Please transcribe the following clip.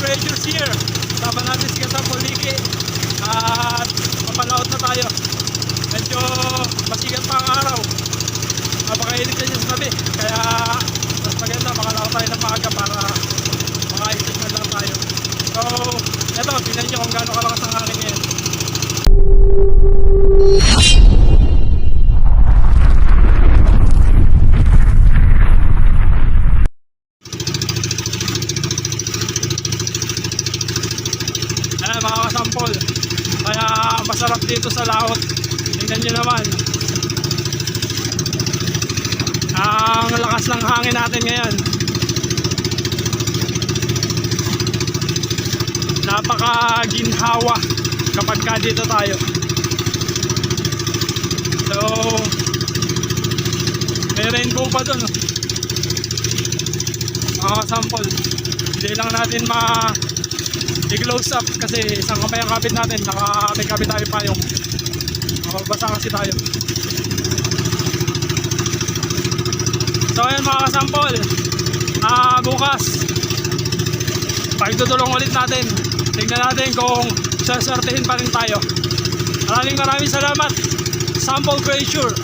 Creatures here. Kasama natin si Kasama Liki. At mapalaot na tayo. Medyo masigat pa ang araw. Napakainit na siya sa tabi. Kaya mas maganda makalaot tayo ng maaga para makaisip na lang tayo. So, eto, tingnan nyo kung gaano kalakas ang hangin ngayon. Ayan mga kasampol, kaya masarap dito sa laot. Tingnan nyo naman ang lakas ng hangin natin ngayon. Napaka-ginhawa kapag ka dito tayo. So may rainbow pa dun, mga kasampol. Hindi lang natin i-close up kasi isang kamay ang kapit natin. May kapit tayo payong. Mababasa kasi tayo. So ayan mga kasampol, bukas pagtutulong ulit natin. Tingnan natin kung sasertihin pa rin tayo. Maraming salamat Sample Creature.